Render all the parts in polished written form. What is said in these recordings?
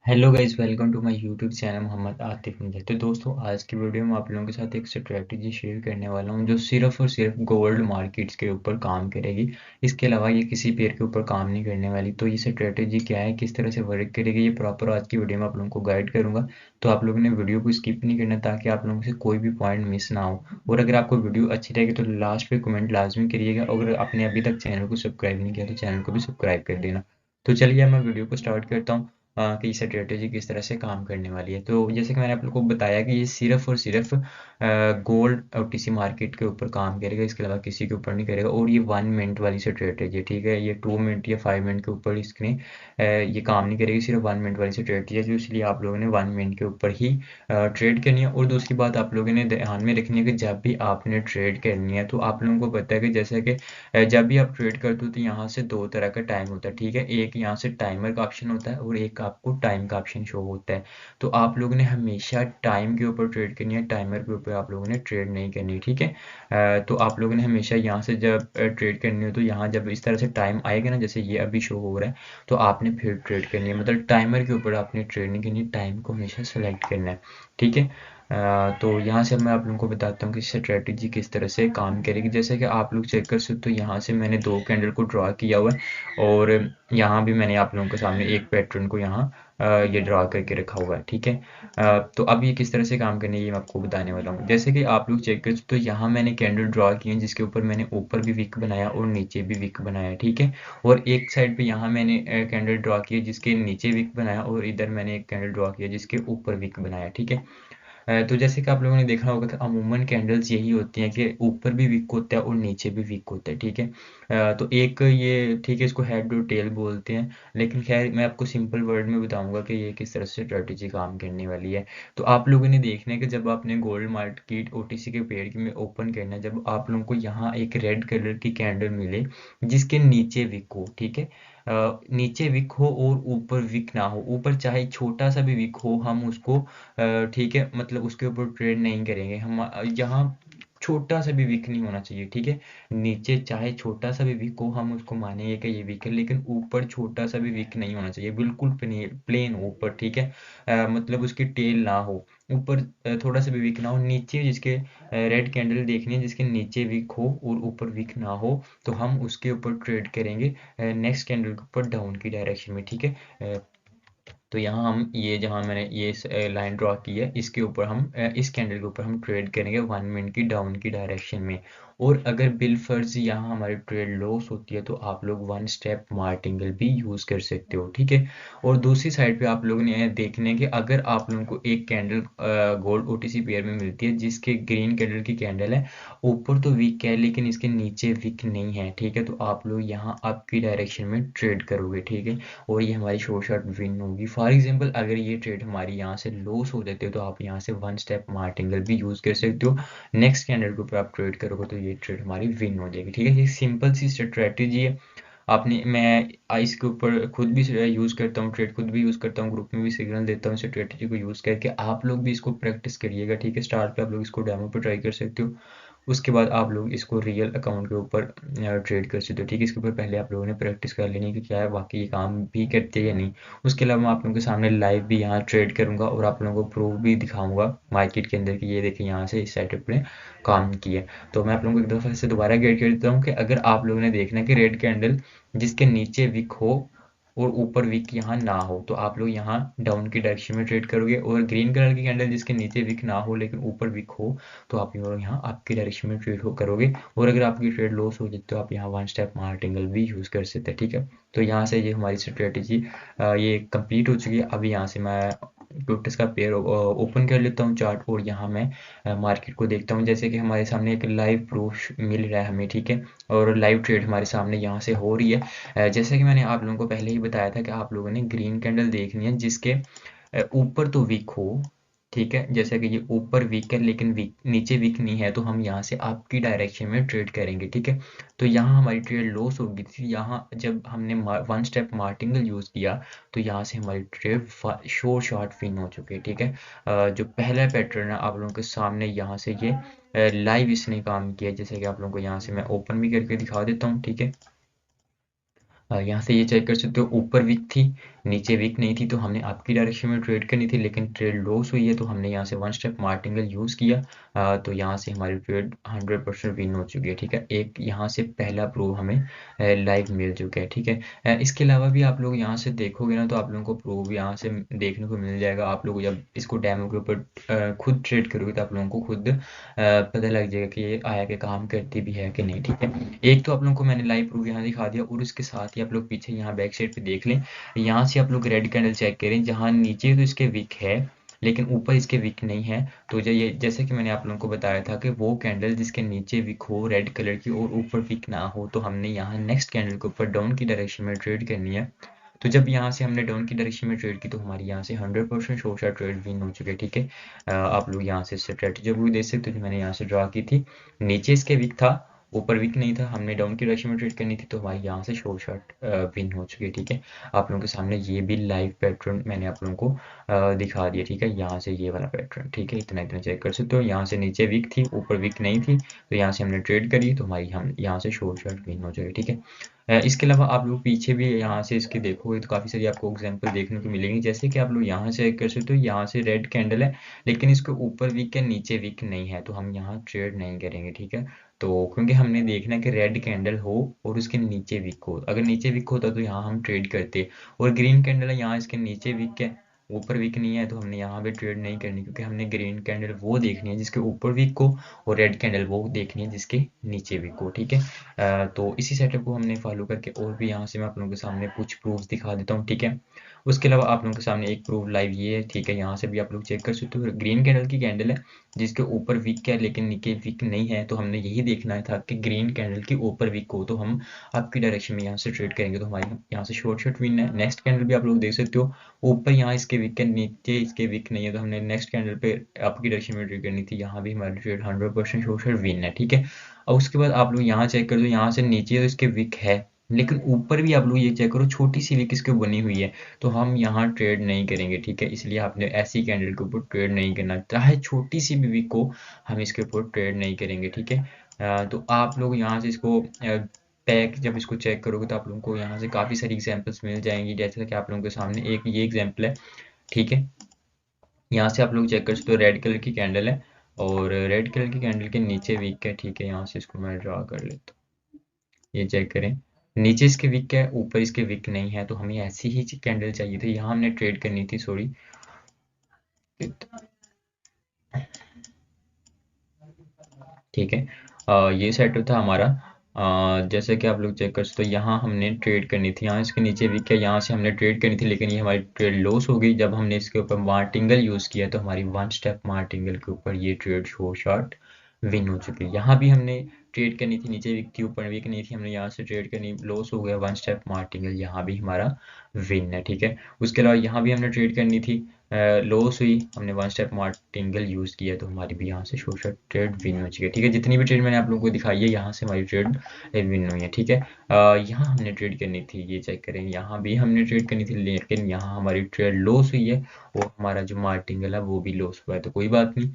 Hello guys, welcome to my YouTube channel Mohammad Atif Munjar. तो दोस्तों, आज की वीडियो में आप लोगों के साथ एक स्ट्रेटजी शेयर करने वाला हूं जो सिर्फ और सिर्फ गोल्ड मार्केट्स के ऊपर काम करेगी। इसके अलावा ये किसी पेयर के ऊपर काम नहीं करने वाली। तो ये स्ट्रेटजी क्या है, किस तरह से वर्क करेगी, ये प्रॉपर आज की वीडियो में आप लोगों को गाइड करूंगा। तो आप लोगों ने वीडियो को स्किप नहीं करना ताकि आप लोगों से कोई भी पॉइंट मिस ना हो। और अगर आपको वीडियो अच्छी लगेगी तो लास्ट पे कमेंट लाजमी करिएगा। अगर आपने अभी तक चैनल को सब्सक्राइब नहीं किया तो चैनल को भी सब्सक्राइब कर देना। तो चलिए मैं वीडियो को स्टार्ट करता हूँ कि ये स्ट्रेटेजी किस तरह से काम करने वाली है। तो जैसे कि मैंने आप लोग को बताया कि ये सिर्फ और सिर्फ गोल्ड ओटीसी मार्केट के ऊपर काम करेगा, इसके अलावा किसी के ऊपर नहीं करेगा। और ये 1 मिनट वाली स्ट्रेटेजी है, ठीक है। ये 2 मिनट या 5 मिनट के ऊपर इसने ये काम नहीं करेगी, सिर्फ 1 मिनट वाली स्ट्रेटेजी है। तो इसलिए आप लोगों ने 1 मिनट के ऊपर ही ट्रेड करनी है। और दूसरी बात आप लोगों ने ध्यान में रखनी है कि जब भी आपने ट्रेड करनी है तो आप लोगों को पता है कि जैसे कि जब भी आप ट्रेड करते हो तो यहाँ से दो तरह का टाइम होता है, ठीक है। एक यहाँ से टाइमर का ऑप्शन होता है और एक आपको टाइम का ऑप्शन शो होता है। तो आप लोगों ने हमेशा टाइम के ऊपर ट्रेड करनी है, टाइमर के ऊपर आप लोगों ने ट्रेड नहीं करनी है, ठीक है। तो आप लोगों ने हमेशा यहाँ से जब ट्रेड करनी हो तो यहाँ जब इस तरह से टाइम आएगा ना, जैसे ये अभी शो हो रहा है, तो आपने फिर ट्रेड करनी है। मतलब टाइमर के ऊपर आपने ट्रेड नहीं करनी, टाइम को हमेशा सेलेक्ट करना है, ठीक है। तो यहाँ से मैं आप लोगों को बताता हूँ कि स्ट्रेटजी किस तरह से काम करेगी। जैसे कि आप लोग चेक कर सकते हो, यहाँ से मैंने दो कैंडल को ड्रा किया हुआ है और यहाँ भी मैंने आप लोगों के सामने एक पैटर्न को यहाँ ये ड्रा करके रखा हुआ है, ठीक है। तो अब ये किस तरह से काम करने, ये मैं आपको बताने वाला हूँ। जैसे कि आप लोग चेक कर सकते हो, यहाँ मैंने कैंडल ड्रा किए हैं जिसके ऊपर मैंने ऊपर भी विक बनाया और नीचे भी विक बनाया, ठीक है। और एक साइड पे यहाँ मैंने कैंडल ड्रा किया जिसके नीचे विक बनाया और इधर मैंने एक कैंडल ड्रा किया जिसके ऊपर विक बनाया, ठीक है। तो जैसे कि आप लोगों ने देखा होगा कि अमूमन कैंडल्स यही होती हैं कि ऊपर भी विक होता है और नीचे भी विक होता है, ठीक है। तो एक ये, ठीक है, इसको हेड और टेल बोलते हैं। लेकिन खैर मैं आपको सिंपल वर्ड में बताऊंगा कि ये किस तरह से स्ट्रेटजी काम करने वाली है। तो आप लोगों ने देखना है कि जब आपने गोल्ड मार्केट ओटीसी के पेड़ में ओपन करना है, जब आप लोगों को यहाँ एक रेड कलर की कैंडल मिले जिसके नीचे विक हो, ठीक है। नीचे विक हो और ऊपर विक ना हो, ऊपर चाहे छोटा सा भी विक हो हम उसको ठीक है, मतलब उसके ऊपर ट्रेड नहीं करेंगे हम। यहाँ छोटा सा भी वीक नहीं होना चाहिए, ठीक है। नीचे चाहे छोटा सा भी वीक हो हम उसको मानेंगे कि ये वीक है, लेकिन ऊपर छोटा सा भी वीक नहीं होना चाहिए, बिल्कुल प्लेन ऊपर, ठीक है। मतलब उसकी टेल ना हो, ऊपर थोड़ा सा भी वीक ना हो, नीचे जिसके रेड कैंडल देखनी है जिसके नीचे वीक हो और ऊपर वीक ना हो, तो हम उसके ऊपर ट्रेड करेंगे नेक्स्ट कैंडल के ऊपर डाउन की डायरेक्शन में, ठीक है। तो यहाँ हम ये, जहाँ मैंने ये लाइन ड्रॉ की है, इसके ऊपर हम इस कैंडल के ऊपर हम ट्रेड करेंगे 1 मिनट की डाउन की डायरेक्शन में। और अगर बिल फर्ज यहाँ हमारी ट्रेड लॉस होती है तो आप लोग वन स्टेप मार्टिंगल भी यूज़ कर सकते हो, ठीक है। और दूसरी साइड पे आप लोगों ने देखने हैं कि अगर आप लोगों को एक कैंडल गोल्ड ओटीसी पेयर में मिलती है जिसके ग्रीन कैंडल की कैंडल है, ऊपर तो वीक है लेकिन इसके नीचे वीक नहीं है, ठीक है। तो आप लोग यहाँ अप की डायरेक्शन में ट्रेड करोगे, ठीक है। और ये हमारी शॉर्ट शॉट विन होगी। फॉर एग्जांपल अगर ये ट्रेड हमारी यहाँ से लॉस हो जाती है तो आप यहाँ से वन स्टेप मार्टिंगल भी यूज़ कर सकते हो। नेक्स्ट कैंडल के ऊपर आप ट्रेड करोगे तो ये ट्रेड हमारी विन हो जाएगी, ठीक है। ये सिंपल सी स्ट्रेटजी है। आपने, मैं आइस के ऊपर खुद भी यूज़ करता हूँ, ट्रेड खुद भी यूज़ करता हूँ, ग्रुप में भी सिग्नल देता हूँ स्ट्रेटजी को यूज़ करके। आप लोग भी इसको प्रैक्टिस करिएगा, ठीक है। स्टार्ट पे आप लोग इसको डेमो पे ट्राई कर सकते हो, उसके बाद आप लोग इसको रियल अकाउंट के ऊपर ट्रेड कर सकते हो, ठीक है। इसके ऊपर पहले आप लोगों ने प्रैक्टिस कर लेनी है कि क्या है वाकई ये काम भी करते हैं या नहीं। उसके अलावा मैं आप लोगों के सामने लाइव भी यहाँ ट्रेड करूँगा और आप लोगों को प्रूफ भी दिखाऊंगा मार्केट के अंदर कि ये देखिए यहाँ से इस सेटअप ने काम किया। तो मैं आप लोगों को एक दफ़ा से दोबारा गाइड कर देता हूँ कि अगर आप लोगों ने देखना है कि रेड कैंडल जिसके नीचे विक हो और ऊपर विक यहाँ ना हो, तो आप लोग यहाँ डाउन की डायरेक्शन में ट्रेड करोगे। और ग्रीन कलर की कैंडल जिसके नीचे विक ना हो लेकिन ऊपर विक हो, तो आप यहाँ आपकी डायरेक्शन में ट्रेड हो करोगे। और अगर आपकी ट्रेड लॉस हो जाती तो आप यहाँ वन स्टेप मार्टिंगल भी यूज़ कर सकते हैं, ठीक है। तो यहाँ से ये हमारी स्ट्रेटेजी ये कंप्लीट हो चुकी है। अभी यहाँ से मैं लोटस का पेयर ओपन कर लेता हूँ चार्ट और यहाँ मैं मार्केट को देखता हूँ। जैसे कि हमारे सामने एक लाइव प्रूफ मिल रहा है हमें, ठीक है। और लाइव ट्रेड हमारे सामने यहाँ से हो रही है। जैसे कि मैंने आप लोगों को पहले ही बताया था कि आप लोगों ने ग्रीन कैंडल देखनी है जिसके ऊपर तो वीक हो, ठीक है। जैसे कि ये ऊपर वीक है लेकिन वीक नीचे वीक नहीं है, तो हम यहाँ से आपकी डायरेक्शन में ट्रेड करेंगे, ठीक है। तो यहाँ हमारी ट्रेड लॉस हो गई थी, यहाँ जब हमने वन स्टेप मार्टिंगल यूज़ किया तो यहाँ से हमारी ट्रेड शोर शॉर्ट विन हो चुकी है, ठीक है। जो पहला पैटर्न है आप लोगों के सामने, यहाँ से ये लाइव इसने काम किया। जैसे कि आप लोगों को यहाँ से मैं ओपन भी करके दिखा देता हूँ, ठीक है। यहाँ से ये चेक कर सकते हो, ऊपर विक थी, नीचे विक नहीं थी, तो हमने आपकी डायरेक्शन में ट्रेड करनी थी, लेकिन ट्रेड लॉस हुई है, तो हमने यहाँ से वन स्टेप मार्टिंगल यूज़ किया। तो यहाँ से हमारी ट्रेड 100% विन हो चुकी है। ठीक है, एक यहाँ से पहला प्रूफ हमें लाइव मिल चुका है। ठीक है, इसके अलावा भी आप लोग यहाँ से देखोगे ना, तो आप लोगों को प्रूफ यहाँ से देखने को मिल जाएगा। आप लोग जब इसको डैमो के ऊपर खुद ट्रेड करोगे, तो आप लोगों को खुद पता लग जाएगा कि ये आया के काम करती भी है कि नहीं। ठीक है, एक तो आप लोगों को मैंने लाइव प्रूफ यहाँ दिखा दिया, और उसके साथ ही आप लोग पीछे यहाँ बैक साइड पे देख लें। यहाँ से आप लोग रेड कैंडल चेक करें, जहाँ नीचे तो इसके विक है लेकिन ऊपर इसके विक नहीं है। तो ये जैसे कि मैंने आप लोगों को बताया था कि वो कैंडल जिसके नीचे विक हो रेड कलर की और ऊपर विक ना हो, तो हमने यहाँ नेक्स्ट कैंडल के ऊपर डाउन की डायरेक्शन में ट्रेड करनी है। तो जब यहाँ से हमने डाउन की डायरेक्शन में ट्रेड की, तो हमारी यहाँ से 100% शॉर्ट ट्रेड विन हो चुके हैं। ठीक है, आप लोग यहाँ से स्ट्रेटजी भी देख सकते हो, जो मैंने यहाँ से ड्रा की थी। नीचे इसके विक था, ऊपर विक नहीं था, हमने डाउन की डायरेक्शन में ट्रेड करनी थी, तो हमारी यहाँ से शॉर्ट विन हो चुकी है। ठीक है, आप लोगों के सामने ये भी लाइव पैटर्न मैंने आप लोगों को दिखा दिया। ठीक है, यहाँ से ये वाला पैटर्न। ठीक है, इतना इतना चेक कर सकते हो। यहाँ से नीचे विक थी, ऊपर विक नहीं थी, तो यहाँ से हमने ट्रेड करी, तो हमारी हम यहाँ से शॉर्ट विन हो जाएगी। ठीक है, इसके अलावा आप लोग पीछे भी यहाँ से इसके देखोगे, तो काफ़ी सारी आपको एग्जांपल देखने को मिलेंगी। जैसे कि आप लोग यहाँ से चेक कर सकते हो, यहाँ से रेड कैंडल है, लेकिन इसके ऊपर विक है, नीचे विक नहीं है, तो हम यहाँ ट्रेड नहीं करेंगे। ठीक है, तो क्योंकि हमने देखना है कि रेड कैंडल हो और उसके नीचे विक हो। अगर नीचे विक होता तो यहाँ हम ट्रेड करते, और ग्रीन कैंडल है, यहाँ इसके नीचे विक है, ऊपर विक नहीं है, तो हमने यहाँ पे ट्रेड नहीं करनी, क्योंकि हमने ग्रीन कैंडल वो देखनी है जिसके ऊपर विक हो, और रेड कैंडल वो देखनी है जिसके नीचे विक हो। ठीक है, तो इसी सेटअप को हमने फॉलो करके, और भी यहाँ से मैं आप लोगों के सामने कुछ प्रूफ दिखा देता हूँ। ठीक है, उसके अलावा आप लोगों के सामने एक प्रूफ लाइव ये है। ठीक है, यहाँ से भी आप लोग चेक कर सकते हो, ग्रीन कैंडल की कैंडल है जिसके ऊपर विक है लेकिन नीचे विक नहीं है, तो हमने यही देखना था कि ग्रीन कैंडल की ऊपर विक हो, तो हम आपकी डायरेक्शन में यहाँ से ट्रेड करेंगे, तो हमारी यहाँ से शॉर्ट विन है। नेक्स्ट कैंडल भी आप लोग देख सकते हो, ऊपर यहाँ इसके विक है, नीचे इसके विक नहीं है, तो हमने नेक्स्ट कैंडल पे आपकी डायरेक्शन में ट्रेड करनी थी। यहाँ भी हमारी ट्रेड 100% शॉर्ट विन है। ठीक है, और उसके बाद आप लोग यहाँ चेक कर दो, यहाँ से नीचे तो इसके विक है, लेकिन ऊपर भी आप लोग ये चेक करो, छोटी सी विक इसके बनी हुई है, तो हम यहाँ ट्रेड नहीं करेंगे। ठीक है, इसलिए आपने ऐसी कैंडल के ऊपर ट्रेड नहीं करना, चाहे छोटी सी भी विक हो, हम इसके ऊपर ट्रेड नहीं करेंगे। ठीक है, तो आप लोग यहाँ से इसको पैक जब इसको चेक करोगे, तो आप लोगों को यहाँ से काफ़ी सारी एग्जांपल्स मिल जाएंगी। जैसे कि आप लोगों के सामने एक ये एग्जांपल है। ठीक है, यहाँ से आप लोग चेक कर सकते हो, रेड कलर की कैंडल है, और रेड कलर की कैंडल के नीचे विक है। ठीक है, यहाँ से इसको मैं ड्रा कर लेता हूँ, ये चेक करें, नीचे इसके विक है, ऊपर इसके विक नहीं है, तो हमें ऐसी ही कैंडल चाहिए थी, यहाँ हमने ट्रेड करनी थी। सॉरी, ठीक है, ये सेटअप था हमारा। जैसे कि आप लोग चेक कर सकते हो, यहाँ हमने ट्रेड करनी थी, यहाँ इसके नीचे विक है, यहाँ से हमने ट्रेड करनी थी, लेकिन ये हमारी ट्रेड लॉस हो गई। जब हमने इसके ऊपर मार्टिंगल यूज़ किया, तो हमारी वन स्टेप मार्टिंगल के ऊपर ये ट्रेड शॉर्ट विन हो चुकी है। यहाँ भी हमने ट्रेड करनी थी, नीचे विक थी, ऊपर विक नहीं थी, हमने यहाँ से ट्रेड करनी, लॉस हो गया, वन स्टेप मार्टिंगल, यहाँ भी हमारा विन है। ठीक है, उसके अलावा यहाँ भी हमने ट्रेड करनी थी, लॉस हुई, हमने वन स्टेप मार्टिंगल यूज़ किया, तो हमारी भी यहाँ से शॉर्ट ट्रेड विन हो चुकी है। ठीक है, जितनी भी ट्रेड मैंने आप लोगों को दिखाई है, यहाँ से हमारी ट्रेड विन हुई है। ठीक है, यहाँ हमने ट्रेड करनी थी, ये चेक करें, यहाँ भी हमने ट्रेड करनी थी, लेकिन यहाँ हमारी ट्रेड लॉस हुई है, और हमारा जो मार्टिंगल है वो भी लॉस हुआ है। तो कोई बात नहीं,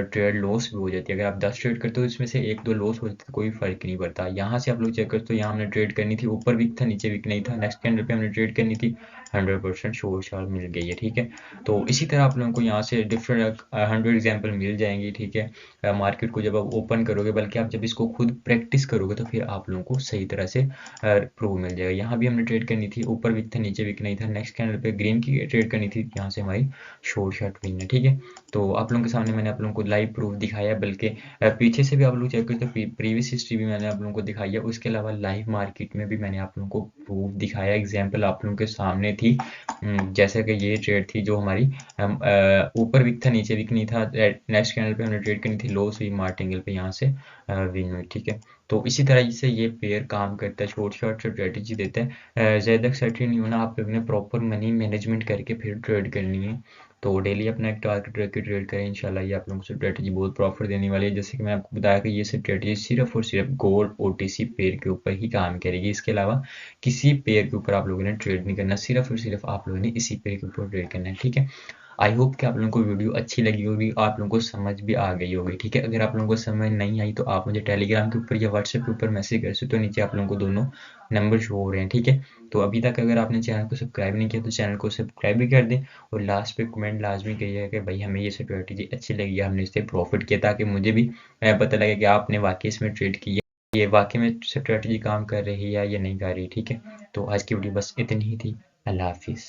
ट्रेड लॉस भी हो जाती है, अगर आप 10 ट्रेड करते हो, इसमें से 1-2 लॉस हो जाती है, कोई फर्क नहीं पड़ता। यहाँ से आप लोग चेक करते हो, यहाँ हमने ट्रेड करनी थी, ऊपर विक था, नीचे विक नहीं था, नेक्स्ट कैंडल पे हमने ट्रेड करनी थी, 100% शॉर्ट मिल गई है। ठीक है, तो इसी तरह आप लोगों को यहाँ से डिफरेंट 100 एग्जाम्पल मिल जाएंगी। ठीक है, मार्केट को जब आप ओपन करोगे, बल्कि आप जब इसको खुद प्रैक्टिस करोगे, तो फिर आप लोगों को सही तरह से प्रूव मिल जाएगा। यहाँ भी हमने ट्रेड करनी थी, ऊपर विक था, नीचे विक नहीं था, नेक्स्ट कैंडल पे ग्रीन की ट्रेड करनी थी, यहाँ से हमारी शॉर्ट विन है। ठीक है, तो आप लोगों के सामने मैंने आप लोगों को लाइव प्रूफ दिखाया है, बल्कि पीछे से भी आप लोग चेक करते हो, प्रीवियस हिस्ट्री भी मैंने आप लोगों को दिखाई है, उसके अलावा लाइव मार्केट में भी मैंने आप लोगों को प्रूफ दिखाया, एग्जाम्पल आप लोगों के सामने थी। जैसे कि ये ट्रेड थी जो हमारी ऊपर विक था, नीचे विक नहीं था, नेक्स्ट कैंडल पे हमने ट्रेड करनी थी, लॉस हुई, मार्टिंगल पे यहाँ से विन हुई। ठीक है, तो इसी तरह से ये पेयर काम करता है, शॉर्ट स्ट्रेटेजी देता है। ज़्यादा एक्साइटेड नहीं होना, आप लोगों ने प्रॉपर मनी मैनेजमेंट करके फिर ट्रेड करनी है। तो डेली अपना एक टारगेट रख के ट्रेड करें, इंशाल्लाह ये आप लोगों को स्ट्रेटेजी बहुत प्रॉफिट देने वाली है। जैसे कि मैं आपको बताया कि ये स्ट्रेटेजी सिर्फ और सिर्फ गोल्ड ओटीसी पेयर के ऊपर ही काम करेगी, इसके अलावा किसी पेयर के ऊपर आप लोगों ने ट्रेड नहीं करना, सिर्फ और सिर्फ आप लोगों ने इसी पेयर के ऊपर ट्रेड करना है। ठीक है, आई होप कि आप लोगों को वीडियो अच्छी लगी होगी, आप लोगों को समझ भी आ गई होगी, ठीक है। अगर आप लोगों को समझ नहीं आई तो आप मुझे टेलीग्राम के ऊपर या व्हाट्सएप के ऊपर मैसेज कर सकते हो, नीचे आप लोगों को दोनों नंबर शो हो रहे हैं, ठीक है। तो अभी तक अगर आपने चैनल को सब्सक्राइब नहीं किया तो चैनल को सब्सक्राइब भी कर दें, और लास्ट पे कमेंट लाजमी करिएगा कि भाई हमें ये स्ट्रेटजी अच्छी लगी, हमने इससे प्रॉफिट किया, ताकि मुझे भी पता लगे कि आपने वाकई इसमें ट्रेड किया, ये वाकई में स्ट्रेटजी काम कर रही है या नहीं कर रही, ठीक है। तो आज की वीडियो बस इतनी ही थी। अल्लाह हाफिज़।